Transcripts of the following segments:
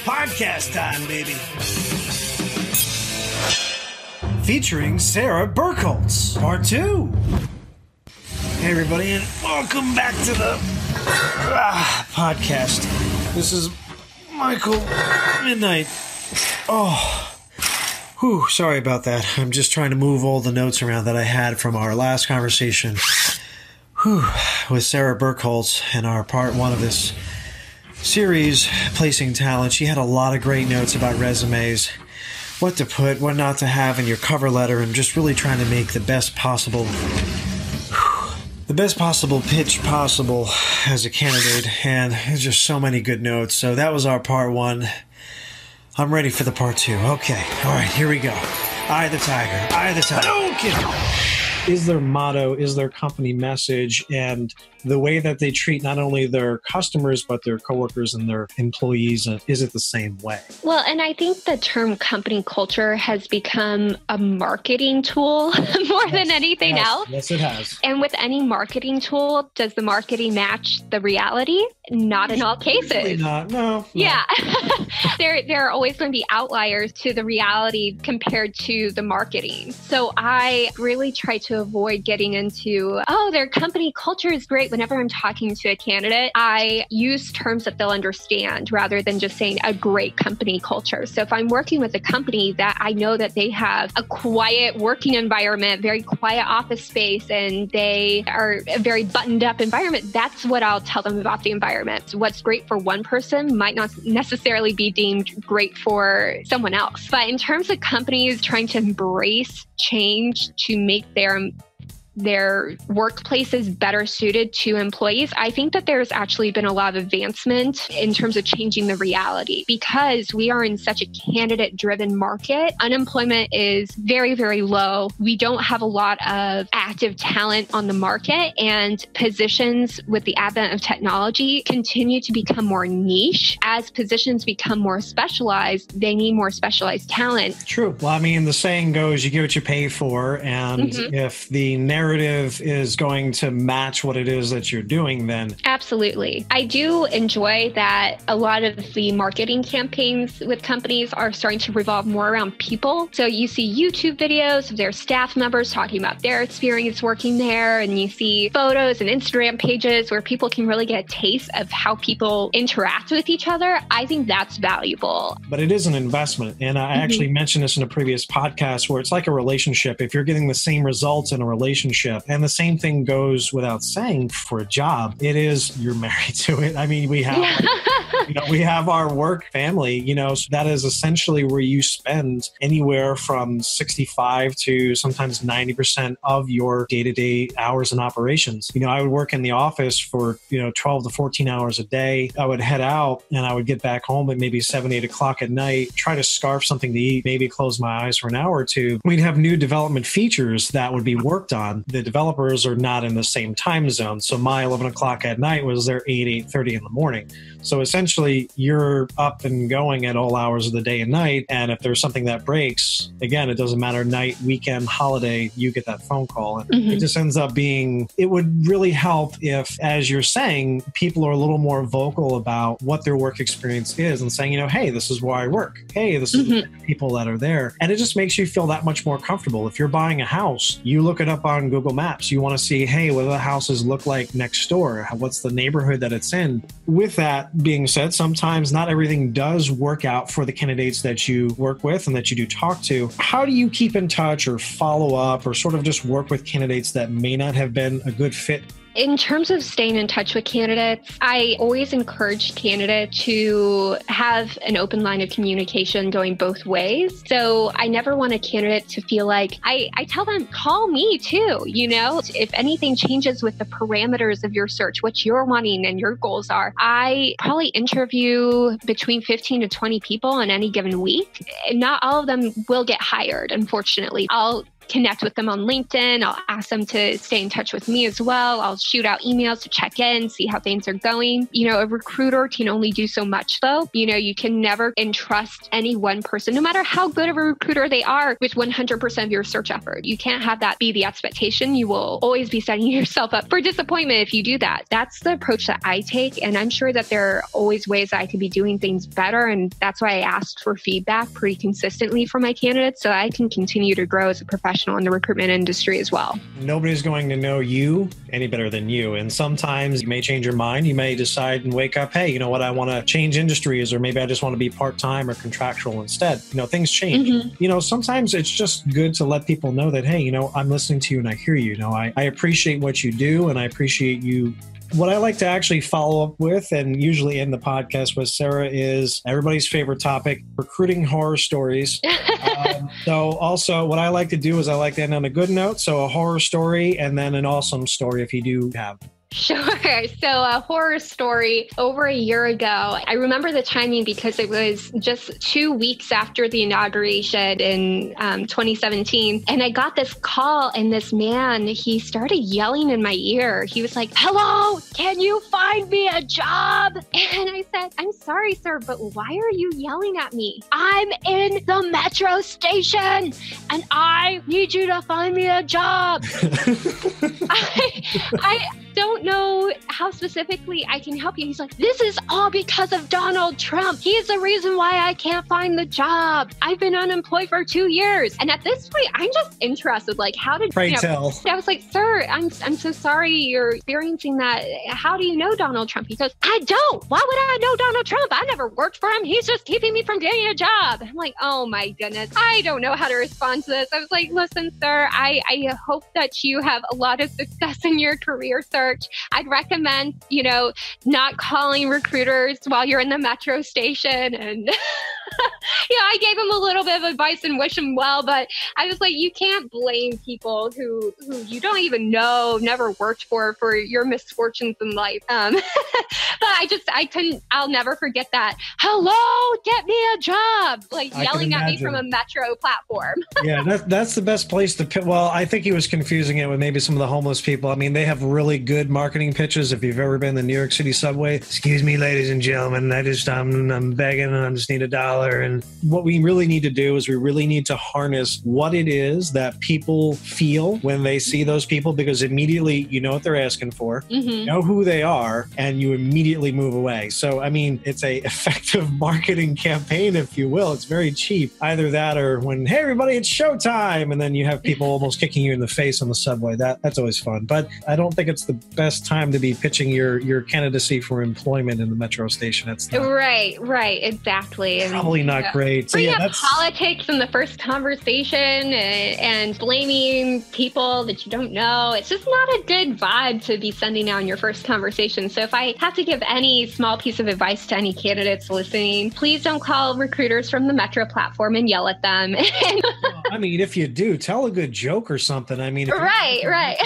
Podcast time, baby. Featuring Sara Berkholtz, Part 2. Hey, everybody, and welcome back to the podcast. This is Michael Midnight. Sorry about that. I'm just trying to move all the notes around that I had from our last conversation with Sara Berkholtz in our Part 1 of this series, Placing Talent. She had a lot of great notes about resumes, what to put, what not to have in your cover letter, and just really trying to make the best possible pitch possible as a candidate. And there's just so many good notes. So that was our Part 1. I'm ready for the Part 2. Okay. All right, here we go. Eye the tiger. Eye the tiger. Okay. Is their motto, is their company message, and the way that they treat not only their customers, but their coworkers and their employees, is it the same way? Well, and I think the term company culture has become a marketing tool more than anything else. Yes, it has. And with any marketing tool, does the marketing match the reality? Not in all cases. Not, no. Yeah. There are always going to be outliers to the reality compared to the marketing. So I really try to avoid getting into, their company culture is great. Whenever I'm talking to a candidate, I use terms that they'll understand rather than just saying a great company culture. So if I'm working with a company that I know that they have a quiet working environment, very quiet office space, and they are a very buttoned up environment, that's what I'll tell them about the environment. So what's great for one person might not necessarily be deemed great for someone else. But in terms of companies trying to embrace change to make their workplaces better suited to employees, I think that there's actually been a lot of advancement in terms of changing the reality because we are in such a candidate-driven market. Unemployment is very, very low. We don't have a lot of active talent on the market, and positions with the advent of technology continue to become more niche. As positions become more specialized, they need more specialized talent. True. Well, I mean, the saying goes, you get what you pay for, and if the narrative is going to match what it is that you're doing, then... Absolutely. I do enjoy that a lot of the marketing campaigns with companies are starting to revolve more around people. So you see YouTube videos of their staff members talking about their experience working there, and you see photos and Instagram pages where people can really get a taste of how people interact with each other. I think that's valuable. But it is an investment. And I actually mentioned this in a previous podcast where it's like a relationship. If you're getting the same results in a relationship, and the same thing goes without saying for a job, it is, you're married to it. I mean, we have, we have our work family, so that is essentially where you spend anywhere from 65 to sometimes 90% of your day-to-day hours and operations. I would work in the office for, 12 to 14 hours a day. I would head out and I would get back home at maybe 7, 8 o'clock at night, try to scarf something to eat, maybe close my eyes for an hour or two. We'd have new development features that would be worked on. The developers are not in the same time zone. So my 11 o'clock at night was their 8:30 in the morning. So essentially you're up and going at all hours of the day and night. And if there's something that breaks, again, it doesn't matter, night, weekend, holiday, you get that phone call. And it just ends up being, it would really help if, as you're saying, people are a little more vocal about what their work experience is and saying, hey, this is where I work. Hey, this is the people that are there. And it just makes you feel that much more comfortable. If you're buying a house, you look it up on Google Maps. You want to see, hey, what do the houses look like next door? What's the neighborhood that it's in? With that being said, sometimes not everything does work out for the candidates that you work with and that you do talk to. How do you keep in touch or follow up or sort of just work with candidates that may not have been a good fit? In terms of staying in touch with candidates, I always encourage candidates to have an open line of communication going both ways. So I never want a candidate to feel like, I tell them, call me too, if anything changes with the parameters of your search, what you're wanting and your goals are. I probably interview between 15 to 20 people in any given week. Not all of them will get hired, unfortunately. I'll connect with them on LinkedIn. I'll ask them to stay in touch with me as well. I'll shoot out emails to check in, see how things are going. A recruiter can only do so much though. You can never entrust any one person, no matter how good of a recruiter they are, with 100% of your search effort. You can't have that be the expectation. You will always be setting yourself up for disappointment if you do that. That's the approach that I take. And I'm sure that there are always ways that I could be doing things better. And that's why I asked for feedback pretty consistently from my candidates so I can continue to grow as a professional in the recruitment industry as well. Nobody's going to know you any better than you. And sometimes you may change your mind. You may decide and wake up, hey, you know what, I want to change industries, or maybe I just want to be part-time or contractual instead. Things change. Mm-hmm. Sometimes it's just good to let people know that, hey, I'm listening to you and I hear you. I appreciate what you do and I appreciate you. What I like to actually follow up with, and usually end the podcast with, Sara, is everybody's favorite topic, recruiting horror stories. So also what I like to do is I like to end on a good note. So a horror story and then an awesome story if you do have. Sure. So a horror story over a year ago. I remember the timing because it was just 2 weeks after the inauguration in 2017. And I got this call and this man, he started yelling in my ear. He was like, "Hello, can you find me a job?" And I said, "I'm sorry, sir, but why are you yelling at me? I'm in the metro station and I need you to find me a job." I don't know how specifically I can help you. He's like, "This is all because of Donald Trump. He is the reason why I can't find the job. I've been unemployed for 2 years." And at this point, I'm just interested, like, how did Pray tell. I was like, "Sir, I'm so sorry you're experiencing that. How do you know Donald Trump?" He goes, "I don't. Why would I know Donald Trump? I never worked for him. He's just keeping me from getting a job." I'm like, oh my goodness. I don't know how to respond to this. I was like, "Listen, sir, I hope that you have a lot of success in your career search. I'd recommend, not calling recruiters while you're in the metro station." And I gave him a little bit of advice and wish him well, but I was like, you can't blame people who you don't even know, never worked for your misfortunes in life. But I'll never forget that. "Hello, get me a job," like yelling at me from a metro platform. Yeah, that's the best place to pitch. Well, I think he was confusing it with maybe some of the homeless people. I mean, they have really good marketing pitches. If you've ever been in the New York City subway, "Excuse me, ladies and gentlemen, I'm begging and I just need $1. And what we really need to do is we really need to harness what it is that people feel when they see those people, because immediately you know what they're asking for, you know who they are, and you immediately move away. So, I mean, it's a effective marketing campaign, if you will. It's very cheap. Either that or when, "Hey, everybody, it's showtime," and then you have people almost kicking you in the face on the subway. That's always fun. But I don't think it's the best time to be pitching your candidacy for employment in the metro station. That's not, right, exactly. Probably not great. So that's politics in the first conversation and blaming people that you don't know. It's just not a good vibe to be sending out in your first conversation. So if I have to give any small piece of advice to any candidates listening, please don't call recruiters from the metro platform and yell at them. Well, I mean, if you do, tell a good joke or something. I mean, right.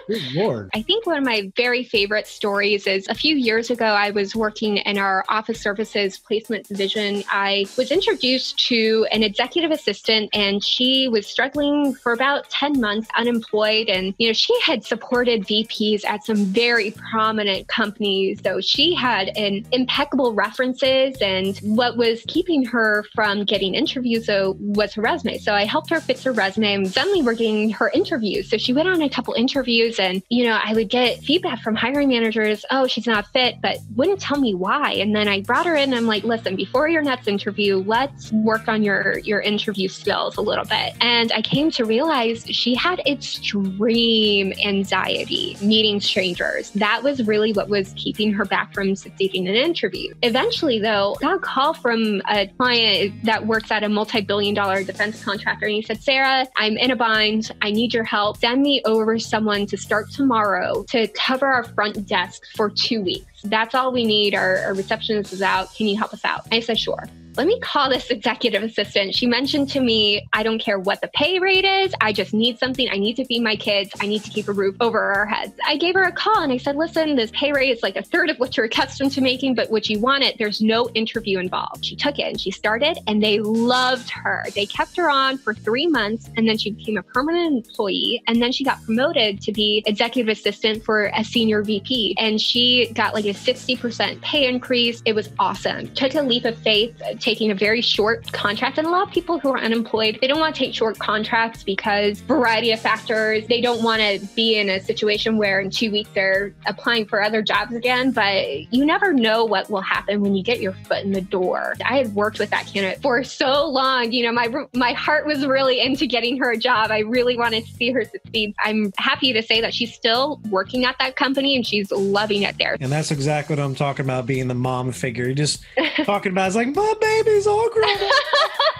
Good Lord. I think one of my very favorite stories is a few years ago, I was working in our office services placement division. I was introduced to an executive assistant and she was struggling for about 10 months, unemployed. And, she had supported VPs at some very prominent companies. So she had an impeccable references, and what was keeping her from getting interviews though was her resume. So I helped her fix her resume and suddenly we're getting her interviews. So she went on a couple interviews and, I would get feedback from hiring managers, "Oh, she's not fit," but wouldn't tell me why. And then I brought her in and I'm like, "Listen, before your next interview, let's work on your interview skills a little bit." And I came to realize she had extreme anxiety meeting strangers. That was really what was keeping her back from succeeding in an interview. Eventually, though, I got a call from a client that works at a multi-billion-dollar defense contractor. And he said, "Sara, I'm in a bind. I need your help. Send me over someone to start tomorrow to cover our front desk for 2 weeks. That's all we need. Our receptionist is out. Can you help us out?" I said, "Sure." let me call this executive assistant. She mentioned to me, I don't care what the pay rate is. I just need something. I need to feed my kids. I need to keep a roof over our heads. I gave her a call and I said, listen, this pay rate is like a third of what you're accustomed to making, but what you want it, there's no interview involved. She took it and she started and they loved her. They kept her on for 3 months and then she became a permanent employee. And then she got promoted to be executive assistant for a senior VP. And she got like a 60% pay increase. It was awesome. Took a leap of faith, taking a very short contract. And a lot of people who are unemployed, they don't want to take short contracts because variety of factors. They don't want to be in a situation where in 2 weeks they're applying for other jobs again. But you never know what will happen when you get your foot in the door. I had worked with that candidate for so long. You know, my heart was really into getting her a job. I really wanted to see her succeed. I'm happy to say that she's still working at that company and she's loving it there. And that's exactly what I'm talking about, being the mom figure. You're just talking about, it's like, my baby's all grown up.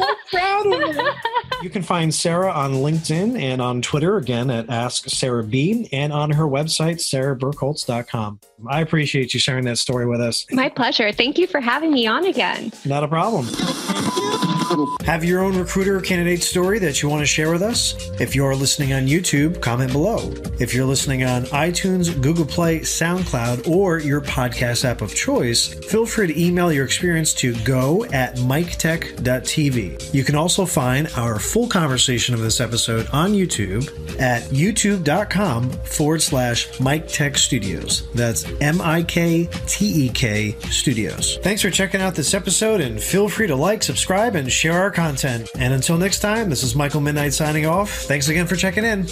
I'm proud of her. You can find Sara on LinkedIn and on Twitter, again, at Ask Sara B, and on her website, saraberkholtz.com. I appreciate you sharing that story with us. My pleasure. Thank you for having me on again. Not a problem. Have your own recruiter candidate story that you want to share with us? If you're listening on YouTube, comment below. If you're listening on iTunes, Google Play, SoundCloud, or your podcast app of choice, feel free to email your experience to go@miketech.tv. You can also find our full conversation of this episode on YouTube at youtube.com/MikeTech Studios. That's MIKTEK Studios. Thanks for checking out this episode, and feel free to like, subscribe, and share our content. And until next time, this is Michael Midnight signing off. Thanks again for checking in.